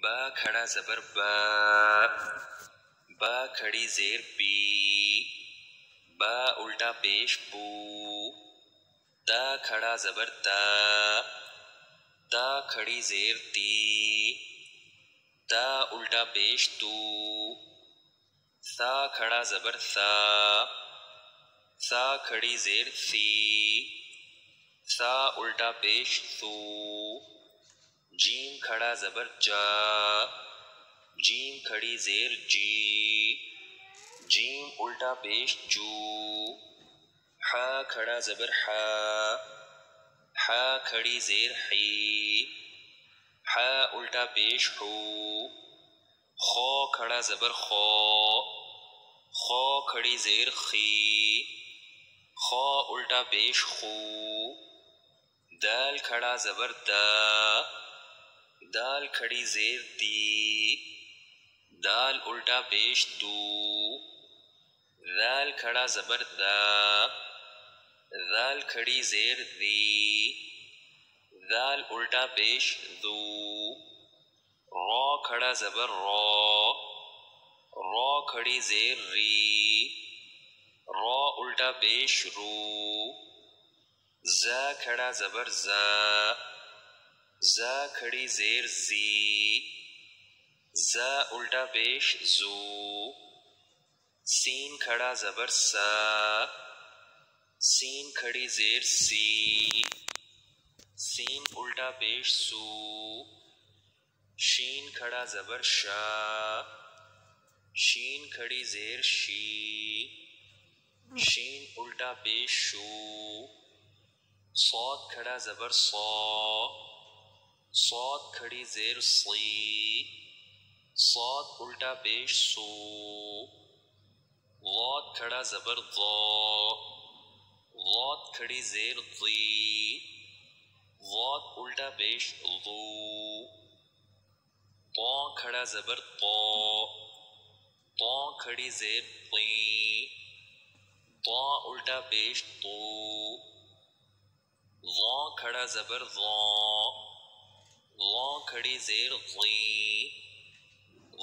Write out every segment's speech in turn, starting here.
با کھڑا زبر با، با کھڑی زیر بی، با الٹا پیش بو، تا کھڑا زبر تا، تا کھڑی زیر تی، تا الٹا پیش تو، ثا کھڑا زبر ثا، ثا کھڑی زیر ثی، ثا الٹا پیش ثو، جیم کھڑا زبر جا، جیم کھڑی زیر جی، جیم الٹا پیش جو، حا کھڑا زبر حا، حا کھڑی زیر حی، حا الٹا پیش حو، خو کھڑا زبر خو، خو کھڑی زیر خی، خو الٹا پیش خو، دال کھڑا زبر دا، دال کھڑی زیر دی، دال الٹا پیش دو، ذال کھڑا زبر دا، ذال کھڑی زیر دی، ذال الٹا پیش دو، را کھڑا زبر را، را کھڑی زیر ری، را الٹا پیش رو، زا کھڑا زبر زا، زا کھڑی زیر زی، زا الٹا پیش زو، سین کھڑا زبر سا، سین کھڑی زیر سی، سین الٹا پیش سو، شین کھڑا زبر شا، شین کھڑی زیر شی، شین الٹا پیش شو، صاد کھڑا زبر صا، صاد کھڑی زیر صی، صاد الٹا پیش سو، ضاد کھڑا زبر ضا، ضاد کھڑی زیر ضی، ضاد الٹا پیش ضو، طا کھڑا زبر طا، طا کھڑی زیر طی، طا الٹا پیش طو، ضا کھڑا زبر ضا، ضا کھڑی زیر ضی،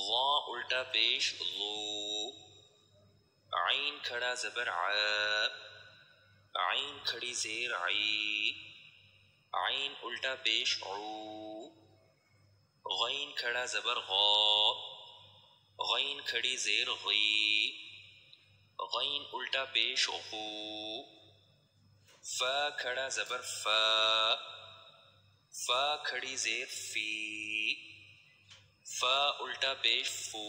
ضا الٹا پیش ضو، عین کھڑا زبر ع، عین کھڑی زیر عی، عین الٹا پیش عو، غین کھڑا زبر غا، غین کھڑی زیر غی، غین الٹا پیش غو، فا کھڑا زبر فا، فا کھڑی زیر فی، فا الٹا پیش فو،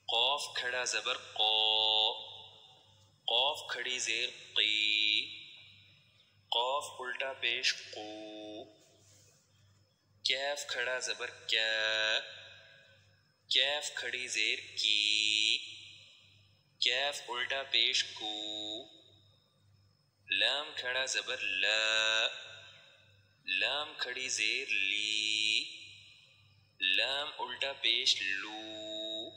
قاف کھڑا زبر قا، قاف کھڑی زیر قی، قاف الٹا پیش قو، کیف کھڑا زبر کیا، کیف کھڑی زیر کی، کیف الٹا پیش کو، لام کھڑا زبر لا، لام کھڑی زیر لی، لام الٹا پیش لو،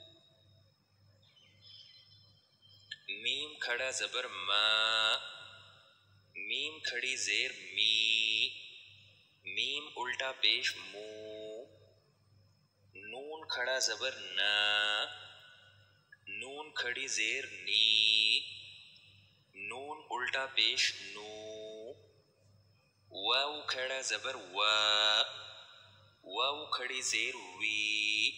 میم کھڑا زبر ما، میم کھڑی زیر می، میم الٹا پیش مو، نون کھڑا زبر نا، نون کھڑی زیر نی، نون الٹا پیش نو، واو کھڑا زبر وا، واو کھڑی زیر وی،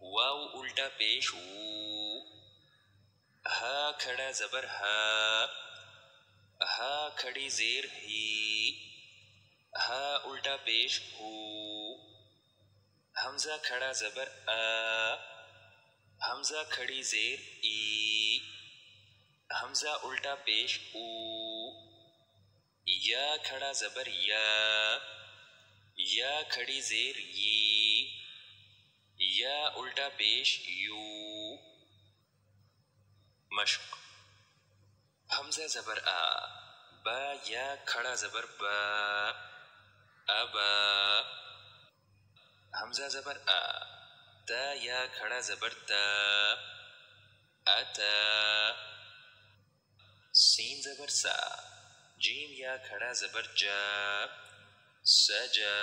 واو الٹا پیش وو، ہا کھڑا زبر ہا، ہا کھڑی زیر ہی، ہا الٹا پیش ہو، حمزہ کھڑا زبر آ، حمزہ کھڑی زیر ای، حمزہ الٹا پیش او، یا کھڑا زبر یا، یا کھڑی زیر یی، یا الٹا پیش یو، مشق حمزہ زبر آ، با یا کھڑا زبر با، ابا، حمزہ زبر آ، تا یا کھڑا زبر تا، اتا، سین زبر سا، جیم یا کھڑا زبر جا، سجا،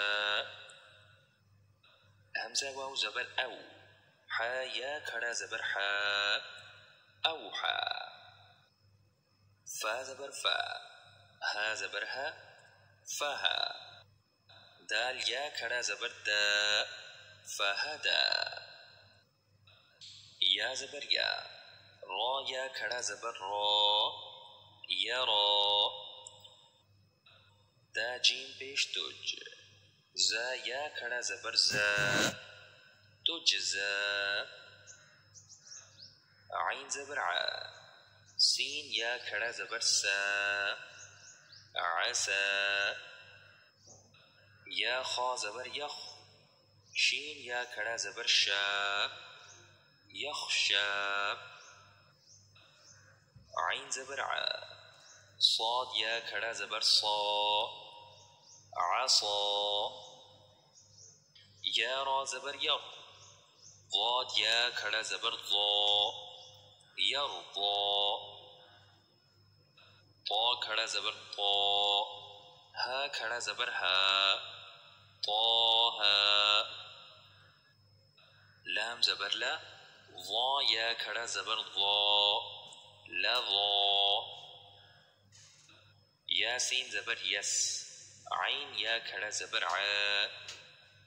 همزة واو زبر أو. حا يا کھڑا زبر حا أوحى. فا زبر فا. ها زبر ها فها. دال یا کھڑا زبر دا فہدا. یا زبر یا. را یا کھڑا زبر را یرا. دا جیم پیش تج. زا یا کھڑا زبر زا تجزا. عین زبر ع. سین یا کھڑا زبر سا عسا. یا خا زبر یخ. شین یا کھڑا زبر شا یخشا. عین زبر ع. صاد یا کھڑا زبر صا عصا. یا را زبر یغ. ضاد یا کھڑا زبر ضا یرضا. طا کھڑا زبر طا. ہا کھڑا زبر ہا طاہا. لام زبر لا. ضا یا کھڑا زبر ضا لظا. یا سین زبر یس. عین یا کھڑا زبر ع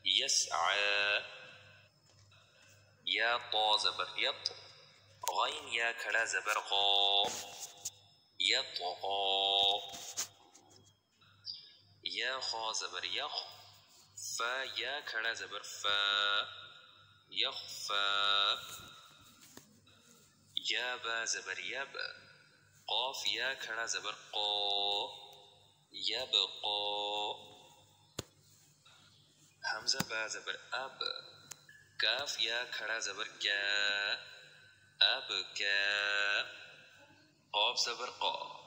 یسعى. یا طا زبر یط. غین یا کھڑا زبر غا یطغا. یا خا زبر یخ. فا یا کھڑا زبر فا یخفا. یا با زبر یب. قاف یا کھڑا زبر قا یبقا. حمزہ با زبر اب. کاف یا کھڑا زبر کیا اب کیا. قاف زبر قا.